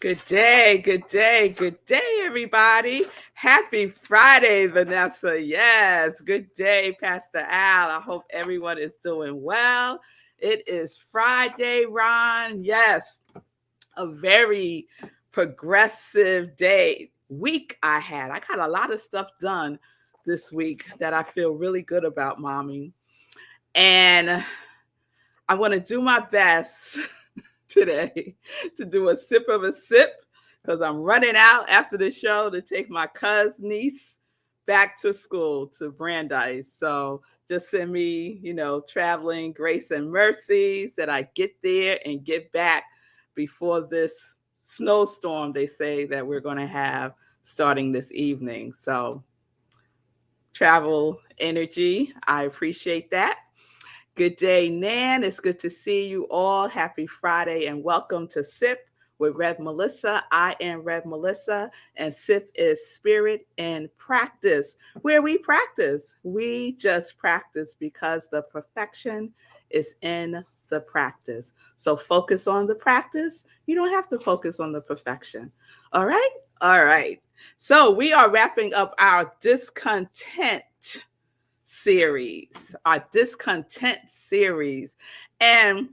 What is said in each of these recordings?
Good day, good day, good day, everybody. Happy Friday, Vanessa. Yes, good day, Pastor Al. I hope everyone is doing well. It is Friday, Ron. Yes, a very progressive week I had. I got a lot of stuff done this week that I feel really good about, mommy. And I want to do my best today to do a sip of a sip because I'm running out after the show to take my niece back to school to Brandeis. So just send me, traveling grace and mercies that I get there and get back before this snowstorm they say that we're going to have starting this evening. So travel energy, I appreciate that. Good day, Nan. It's good to see you all. Happy Friday and welcome to SIP with Rev Melissa. I am Rev Melissa, and SIP is Spirit and Practice, where we practice. We just practice because the perfection is in the practice. So focus on the practice. You don't have to focus on the perfection. All right? All right. So we are wrapping up our discontent series, our discontent series. And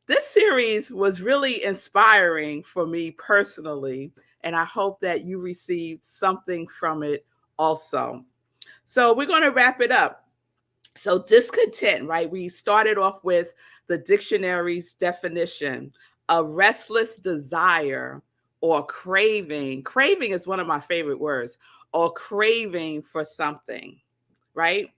this series was really inspiring for me personally. And I hope that you received something from it also. So we're going to wrap it up. So, discontent, right? We started off with the dictionary's definition: a restless desire or craving. Craving is one of my favorite words, or craving for something, right?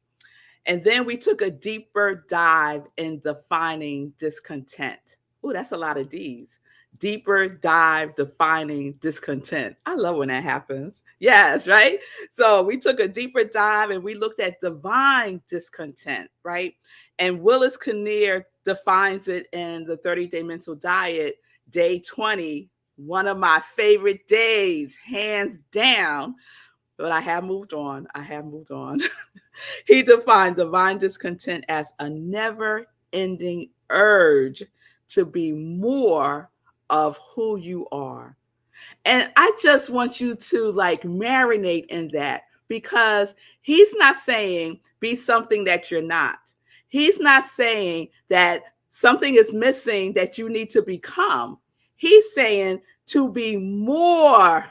And then we took a deeper dive in defining discontent. Ooh, that's a lot of D's. Deeper dive defining discontent. I love when that happens. Yes, right? So we took a deeper dive and we looked at divine discontent, right? And Willis Kinnear defines it in the 30-day mental diet, day 20, one of my favorite days, hands down. But I have moved on. I have moved on. He defined divine discontent as a never ending urge to be more of who you are. And I just want you to marinate in that because he's not saying be something that you're not. He's not saying that something is missing that you need to become. He's saying to be more.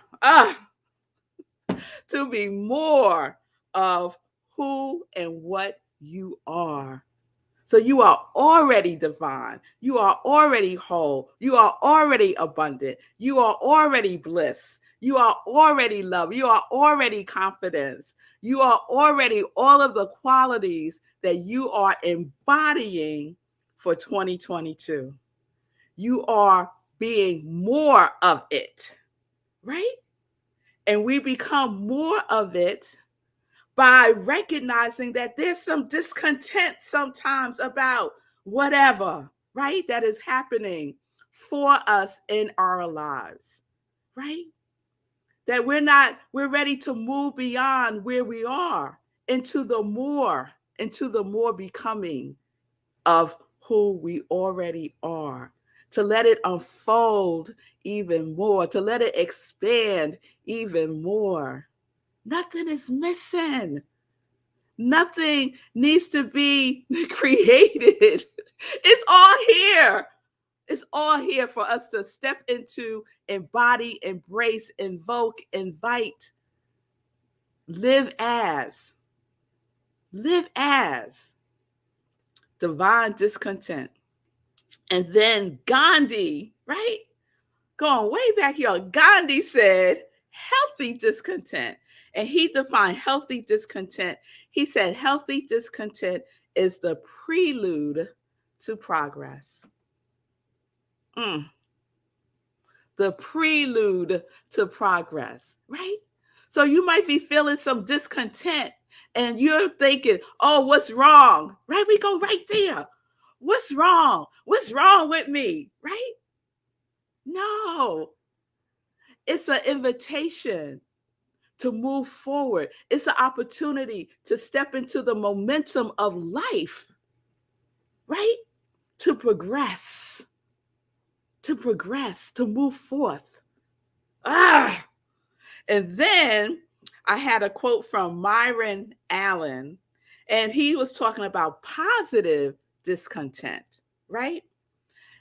To be more of who and what you are. So you are already divine. You are already whole. You are already abundant. You are already bliss. You are already love. You are already confidence. You are already all of the qualities that you are embodying for 2022. You are being more of it, right? And we become more of it by recognizing that there's some discontent sometimes about whatever, right, that is happening for us in our lives, right? That we're ready to move beyond where we are into the more becoming of who we already are, to let it unfold even more, to let it expand even more. Nothing is missing. Nothing needs to be created. It's all here. It's all here for us to step into, embody, embrace, invoke, invite, live as, live as divine discontent. And then Gandhi, right? Going way back, y'all. Gandhi said healthy discontent. And he defined healthy discontent. He said healthy discontent is the prelude to progress. The prelude to progress, right? So you might be feeling some discontent and you're thinking, oh, what's wrong? Right? We go right there. What's wrong? What's wrong with me? Right? No, it's an invitation to move forward. It's an opportunity to step into the momentum of life, right? To progress, to move forth. Ah. And then I had a quote from Myron Allen, and he was talking about positive discontent, right?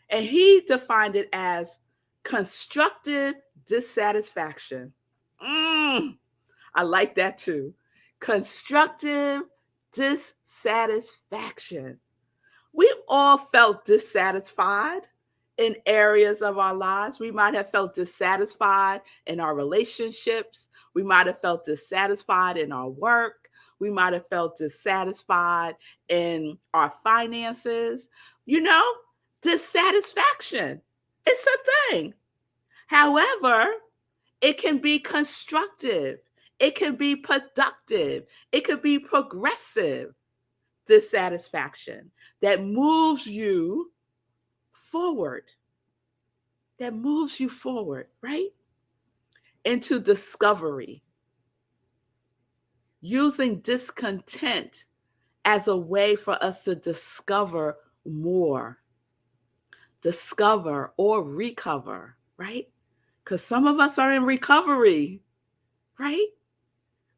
And he defined it as constructive dissatisfaction. Mm, I like that too. Constructive dissatisfaction. We've all felt dissatisfied in areas of our lives. We might have felt dissatisfied in our relationships. We might have felt dissatisfied in our work. We might have felt dissatisfied in our finances. You know, dissatisfaction. It's a thing. However, it can be constructive, it can be productive, it could be progressive dissatisfaction that moves you forward, right? Into discovery, using discontent as a way for us to discover more, discover or recover, right? Because some of us are in recovery, right?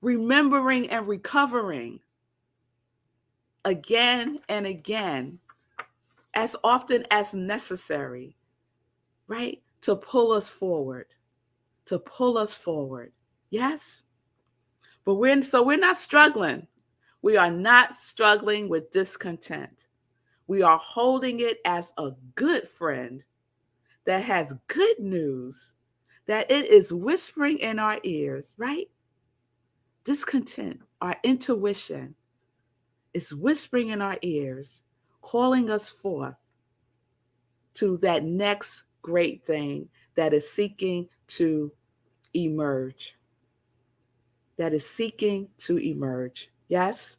Remembering and recovering again and again, as often as necessary, right? To pull us forward, to pull us forward. Yes? But we're not struggling. We are not struggling with discontent. We are holding it as a good friend that has good news, that it is whispering in our ears, right? Discontent, our intuition, is whispering in our ears, calling us forth to that next great thing that is seeking to emerge. That is seeking to emerge. Yes?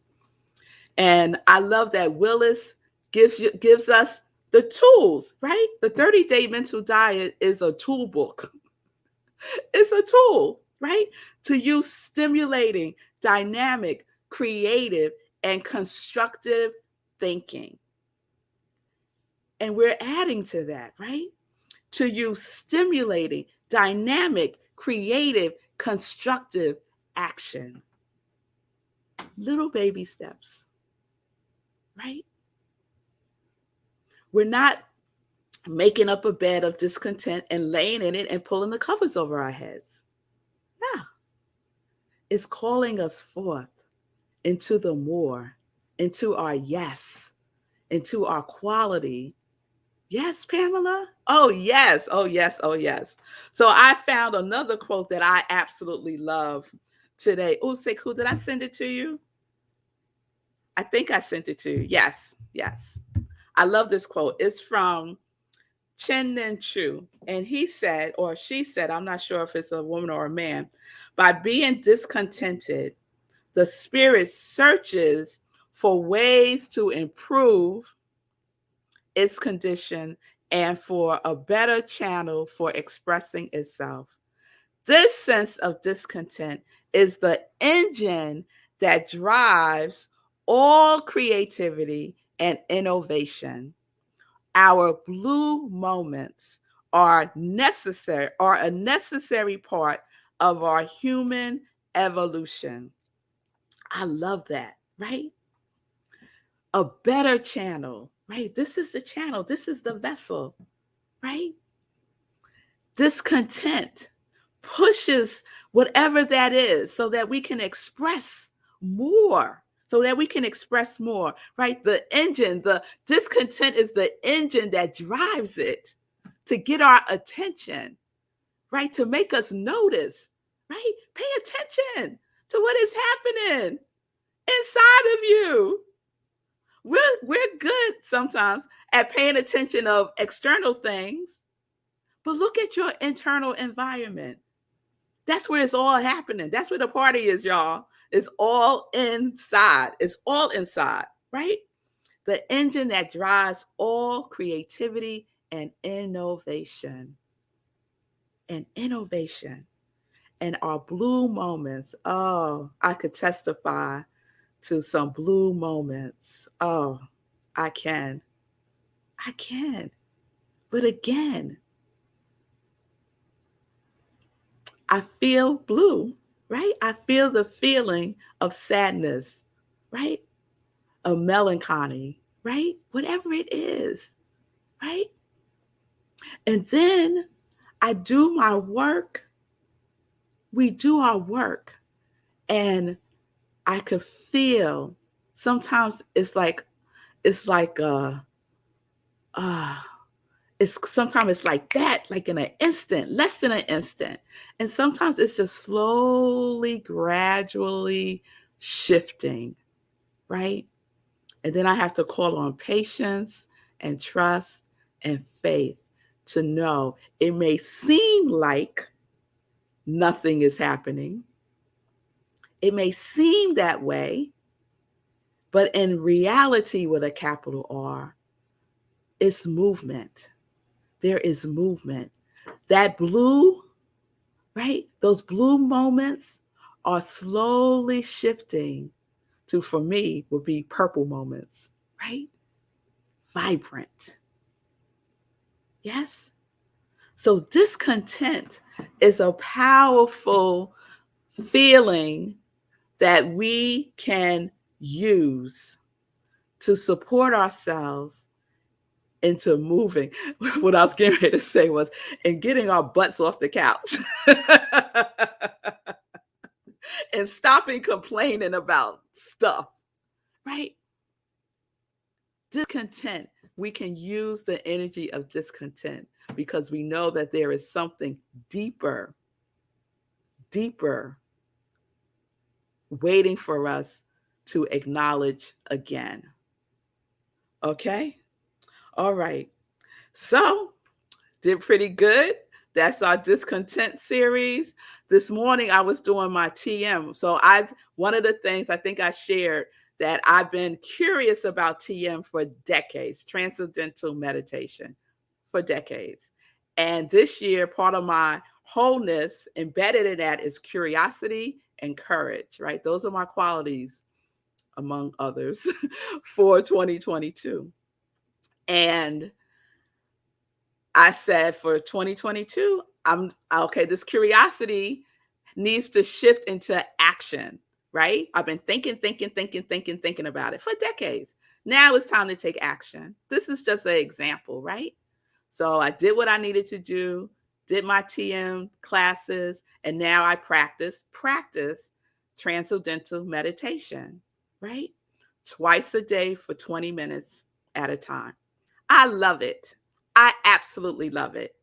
And I love that Willis gives us the tools, right? The 30-day mental diet is a tool book. It's a tool, right? To use stimulating, dynamic, creative, and constructive thinking. And we're adding to that, right? To use stimulating, dynamic, creative, constructive action. Little baby steps, right? We're not making up a bed of discontent and laying in it and pulling the covers over our heads. No, it's calling us forth into the more, into our yes, into our quality. Yes, Pamela? Oh, yes. Oh, yes. Oh, yes. So I found another quote that I absolutely love today. Oh, Sekou, did I send it to you? I think I sent it to you. Yes. Yes. I love this quote. It's from Chen Nin Chu. And he said, or she said, I'm not sure if it's a woman or a man, by being discontented, the spirit searches for ways to improve its condition and for a better channel for expressing itself. This sense of discontent is the engine that drives all creativity and innovation. Our blue moments are a necessary part of our human evolution. I love that, right? A better channel, right? This is the channel, this is the vessel, right? Discontent pushes whatever that is so that we can express more, right? The discontent is the engine that drives it to get our attention, right? To make us notice, right? Pay attention to what is happening inside of you. We're good sometimes at paying attention of external things, but look at your internal environment. That's where it's all happening. That's where the party is, y'all. It's all inside. It's all inside, right? The engine that drives all creativity and innovation. And innovation. And our blue moments. Oh, I could testify to some blue moments. Oh, I can. I can. But again, I feel blue, right? I feel the feeling of sadness, right? Of melancholy, right? Whatever it is, right? And then I do my work. We do our work, and I could feel. Sometimes it's like uh it's sometimes it's like that, like in an instant, less than an instant. And sometimes it's just slowly, gradually shifting, right? And then I have to call on patience and trust and faith to know it may seem like nothing is happening. It may seem that way, but in reality, with a capital R, it's movement. There is movement. That blue, right? Those blue moments are slowly shifting to, for me, would be purple moments, right? Vibrant. Yes? So discontent is a powerful feeling that we can use to support ourselves into moving. What I was getting ready to say was, and getting our butts off the couch and stopping complaining about stuff, right? Discontent, we can use the energy of discontent because we know that there is something deeper, deeper waiting for us to acknowledge again. Okay? All right. So, did pretty good. That's our discontent series. This morning I was doing my TM. So one of the things I think I shared that I've been curious about TM for decades, transcendental meditation for decades. And this year, part of my wholeness embedded in that is curiosity and courage, right? Those are my qualities, among others, for 2022. And I said for 2022, I'm okay. This curiosity needs to shift into action, right? I've been thinking about it for decades. Now it's time to take action. This is just an example, right? So I did what I needed to do, did my TM classes, and now I practice transcendental meditation, right? Twice a day for 20 minutes at a time. I love it. I absolutely love it.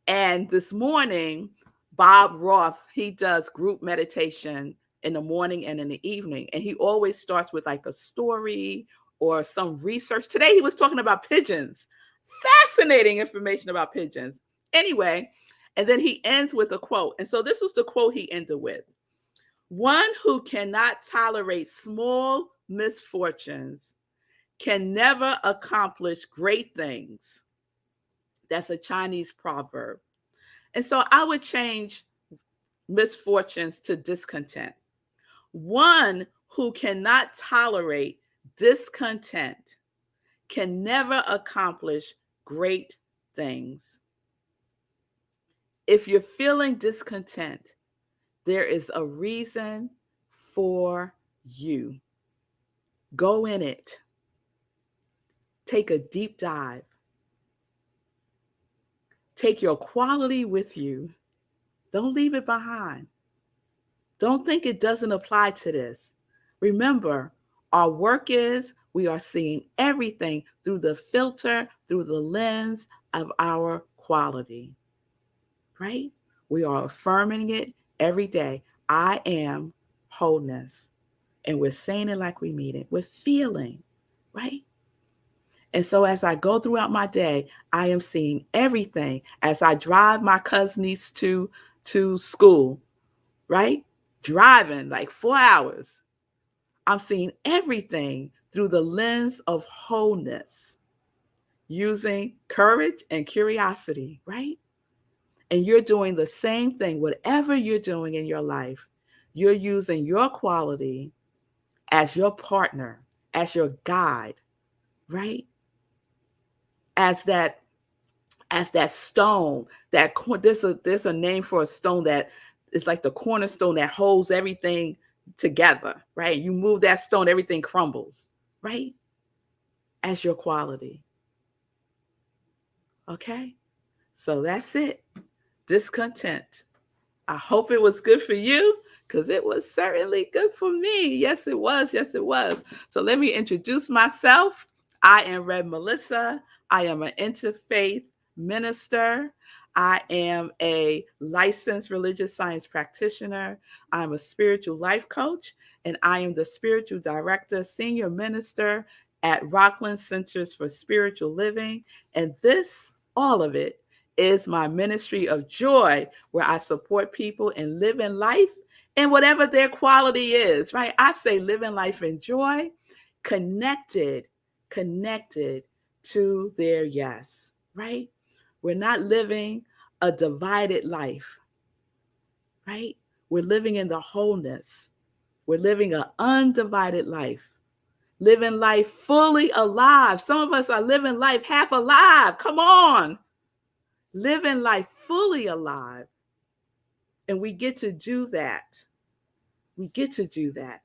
And this morning, Bob Roth, he does group meditation in the morning and in the evening. And he always starts with like a story or some research. Today, he was talking about pigeons. Fascinating information about pigeons. Anyway, and then he ends with a quote. And so this was the quote he ended with. One who cannot tolerate small misfortunes can never accomplish great things. That's a Chinese proverb. And so I would change misfortunes to discontent. One who cannot tolerate discontent can never accomplish great things. If you're feeling discontent, there is a reason for you. Go in it. Take a deep dive. Take your quality with you. Don't leave it behind. Don't think it doesn't apply to this. Remember, our work is we are seeing everything through the filter, through the lens of our quality, right? We are affirming it every day. I am wholeness. And we're saying it like we mean it. We're feeling, right? And so as I go throughout my day, I am seeing everything. As I drive my cousins to school, right? Driving like 4 hours. I'm seeing everything through the lens of wholeness, using courage and curiosity, right? And you're doing the same thing, whatever you're doing in your life, you're using your quality as your partner, as your guide, right? As that stone, there's a name for a stone that is like the cornerstone that holds everything together, right? You move that stone, everything crumbles, right? As your quality. Okay? So that's it. Discontent. I hope it was good for you, because it was certainly good for me. Yes, it was. Yes, it was. So let me introduce myself. I am Rev Melissa. I am an interfaith minister. I am a licensed religious science practitioner. I'm a spiritual life coach, and I am the spiritual director, senior minister at Rockland Centers for Spiritual Living. And this, all of it, is my ministry of joy, where I support people in living life in whatever their quality is, right? I say living life in joy, connected to their yes, right? We're not living a divided life, right? We're living in the wholeness. We're living an undivided life, living life fully alive. Some of us are living life half alive. Come on. Living life fully alive. And we get to do that. We get to do that.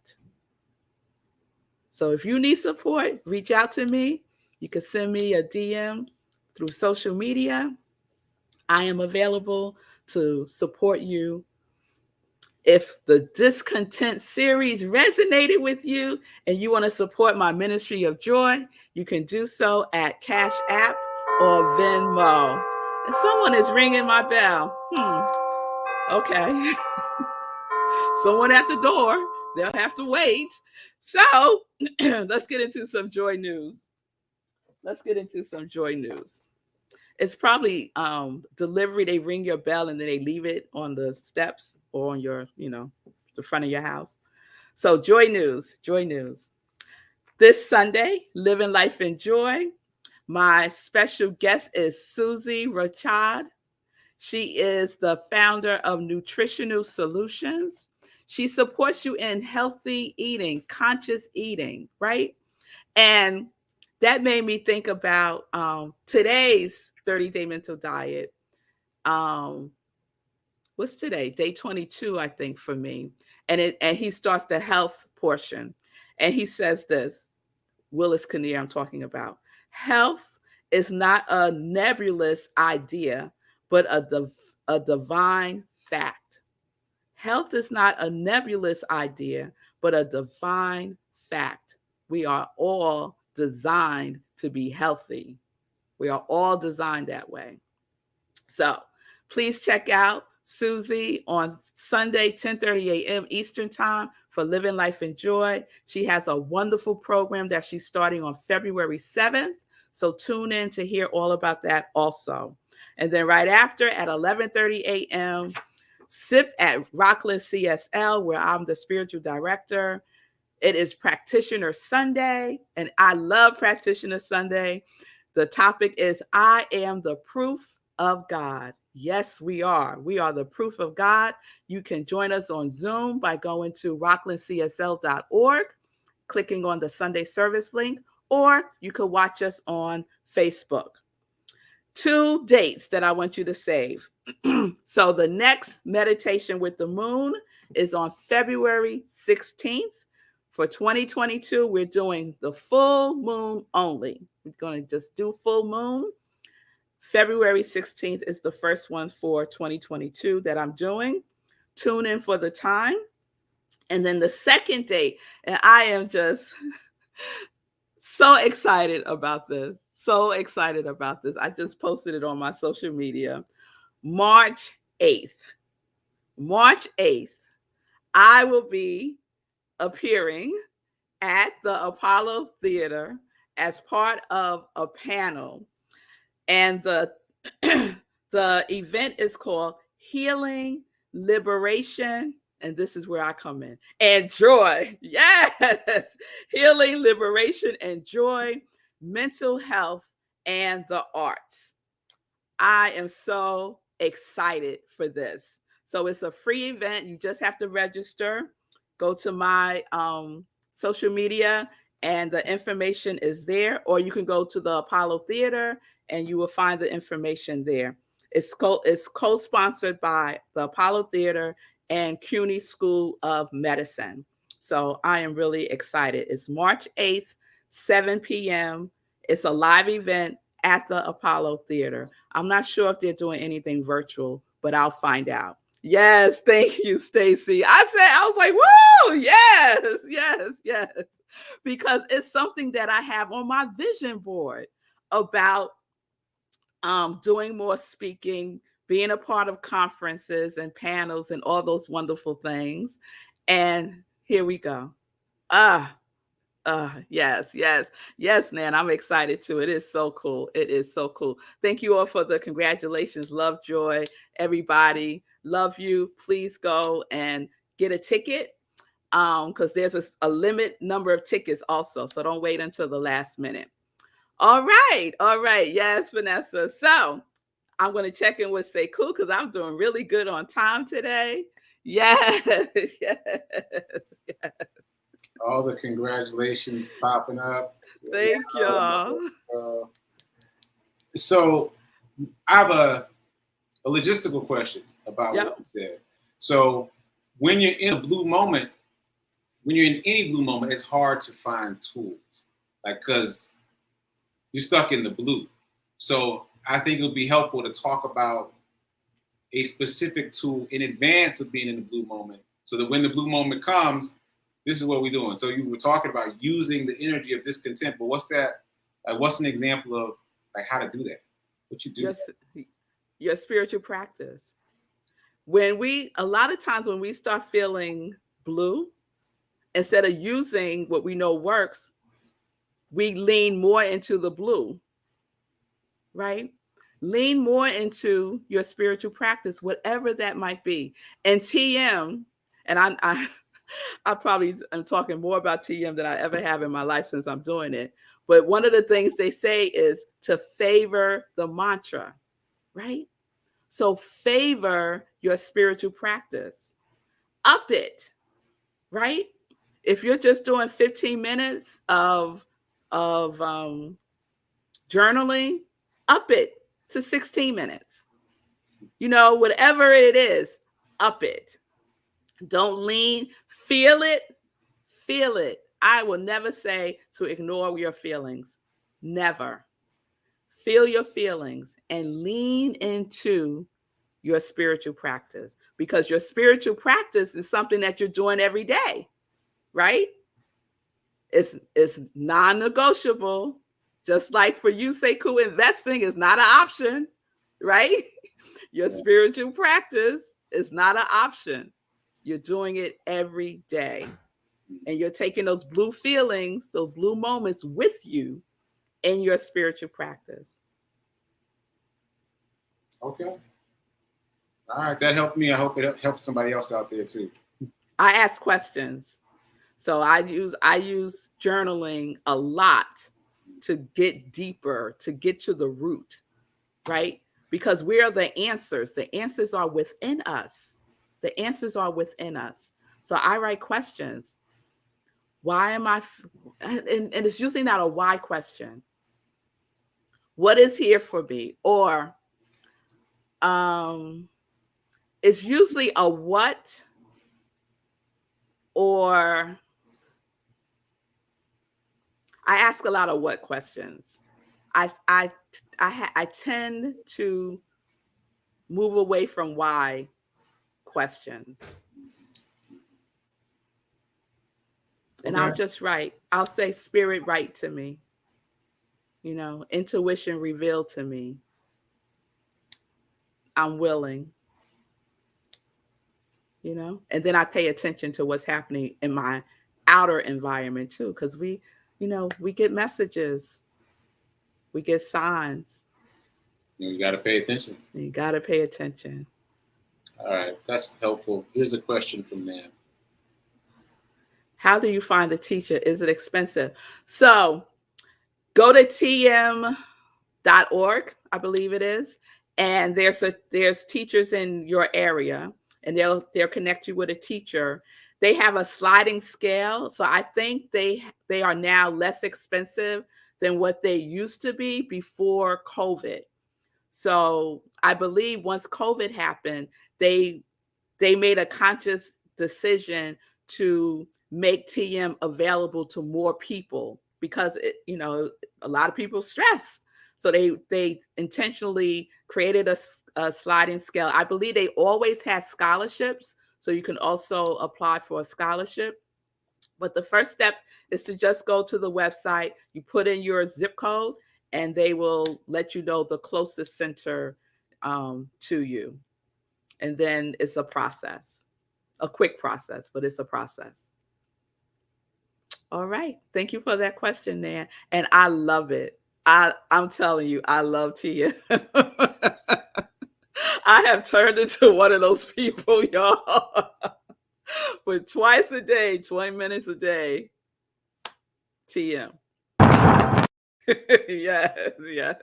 So if you need support, reach out to me. You can send me a DM through social media. I am available to support you. If the Discontent series resonated with you and you want to support my ministry of joy, you can do so at Cash App or Venmo. And someone is ringing my bell. Okay. Someone at the door. They'll have to wait. So let's get into some joy news. It's probably delivery. They ring your bell and then they leave it on the steps or on your, the front of your house. So joy news. This Sunday, Living Life in Joy. My special guest is Susie Rachad. She is the founder of Nutritional Solutions. She supports you in healthy eating, conscious eating, right? And that made me think about today's 30-day mental diet. What's today? Day 22, I think, for me. And he starts the health portion. And he says this, Willis Kinnear I'm talking about. Health is not a nebulous idea, but a divine fact. Health is not a nebulous idea, but a divine fact. We are all designed to be healthy. We are all designed that way. So please check out Susie on Sunday, 10:30 a.m. Eastern Time for Living Life in Joy. She has a wonderful program that she's starting on February 7th. So tune in to hear all about that also. And then right after at 11:30 a.m., SIP at Rockland CSL, where I'm the spiritual director. It is Practitioner Sunday, and I love Practitioner Sunday. The topic is, I am the proof of God. Yes, we are. We are the proof of God. You can join us on Zoom by going to rocklandcsl.org, clicking on the Sunday service link, or you could watch us on Facebook. 2 dates that I want you to save. So the next meditation with the moon is on February 16th. For 2022, we're doing the full moon only. We're going to just do full moon. February 16th is the first one for 2022 that I'm doing. Tune in for the time. And then the second date, and I am just so excited about this. I just posted it on my social media. March 8th, I will be appearing at the Apollo Theater as part of a panel. And the event is called Healing, Liberation, and this is where I come in, and Joy. Yes, Healing, Liberation, and Joy, Mental Health, and the Arts. I am so excited for this. So it's a free event. You just have to register. Go to my social media and the information is there, or you can go to the Apollo Theater and you will find the information there. It's co-sponsored by the Apollo Theater and CUNY School of Medicine. So I am really excited. It's March 8th, 7 p.m. It's a live event at the Apollo Theater. I'm not sure if they're doing anything virtual, but I'll find out. Yes, thank you, Stacy. I was like, woo, yes, yes, yes. Because it's something that I have on my vision board about doing more speaking, being a part of conferences and panels and all those wonderful things. And here we go. Ah, yes, yes, yes, Nan. I'm excited too. It is so cool. It is so cool. Thank you all for the congratulations. Love, joy, everybody. Love you. Please go and get a ticket because there's a limit number of tickets also. So don't wait until the last minute. All right. All right. Yes, Vanessa. So I'm going to check in with Sekou because I'm doing really good on time today. Yes. Yes. Yes. All the congratulations popping up. Thank y'all. So I have a logistical question about what you said. So when you're in a blue moment, when you're in any blue moment, it's hard to find tools, like, because you're stuck in the blue. So I think it would be helpful to talk about a specific tool in advance of being in the blue moment, so that when the blue moment comes, this is what we're doing. So you were talking about using the energy of discontent, but what's that? Like, what's an example of like how to do that? What you do? Your spiritual practice. A lot of times when we start feeling blue, instead of using what we know works, we lean more into the blue, right? Lean more into your spiritual practice, whatever that might be. And TM, and I probably am talking more about TM than I ever have in my life since I'm doing it. But one of the things they say is to favor the mantra, right? So favor your spiritual practice. Up it, right? If you're just doing 15 minutes of journaling, up it to 16 minutes. Whatever it is, up it. Don't lean, feel it, feel it. I will never say to ignore your feelings. Never. Feel your feelings and lean into your spiritual practice, because your spiritual practice is something that you're doing every day, right? It's non-negotiable. Just like for you, Sekou, investing is not an option, right? Your spiritual practice is not an option. You're doing it every day. And you're taking those blue feelings, those blue moments with you in your spiritual practice. Okay. All right. That helped me. I hope it helps somebody else out there too. I ask questions. So I use journaling a lot to get deeper, to get to the root, right? Because we are the answers. The answers are within us. The answers are within us. So I write questions. Why am I, and it's usually not a why question. What is here for me? Or it's usually a what, or I ask a lot of what questions. I tend to move away from why questions. And I'll just write. I'll say, Spirit, write to me. Intuition revealed to me. I'm willing. And then I pay attention to what's happening in my outer environment too, because we get messages, we get signs. You got to pay attention. You got to pay attention. All right, that's helpful. Here's a question from Nan. How do you find the teacher? Is it expensive? So go to tm.org, I believe it is, and there's teachers in your area, and they'll connect you with a teacher. They have a sliding scale, so I think they are now less expensive than what they used to be before COVID. So I believe once COVID happened, they they made a conscious decision to make TM available to more people because a lot of people stress. So they intentionally created a sliding scale. I believe they always had scholarships, so you can also apply for a scholarship. But the first step is to just go to the website, you put in your zip code, and they will let you know the closest center to you. And then it's a process, a quick process, but it's a process. All right. Thank you for that question, Nan. And I love it. I'm telling you, I love Tia. I have turned into one of those people, y'all. With twice a day, 20 minutes a day, TM. Yes.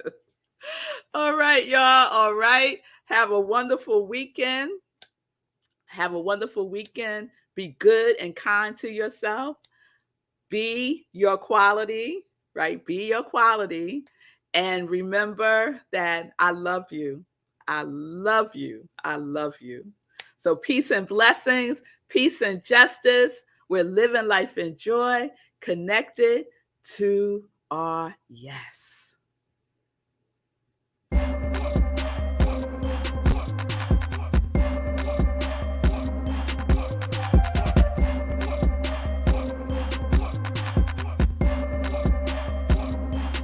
All right, y'all. All right. Have a wonderful weekend. Have a wonderful weekend. Be good and kind to yourself. Be your quality, right? Be your quality. And remember that I love you. I love you. I love you. So peace and blessings, peace and justice. We're living life in joy, connected to our yes.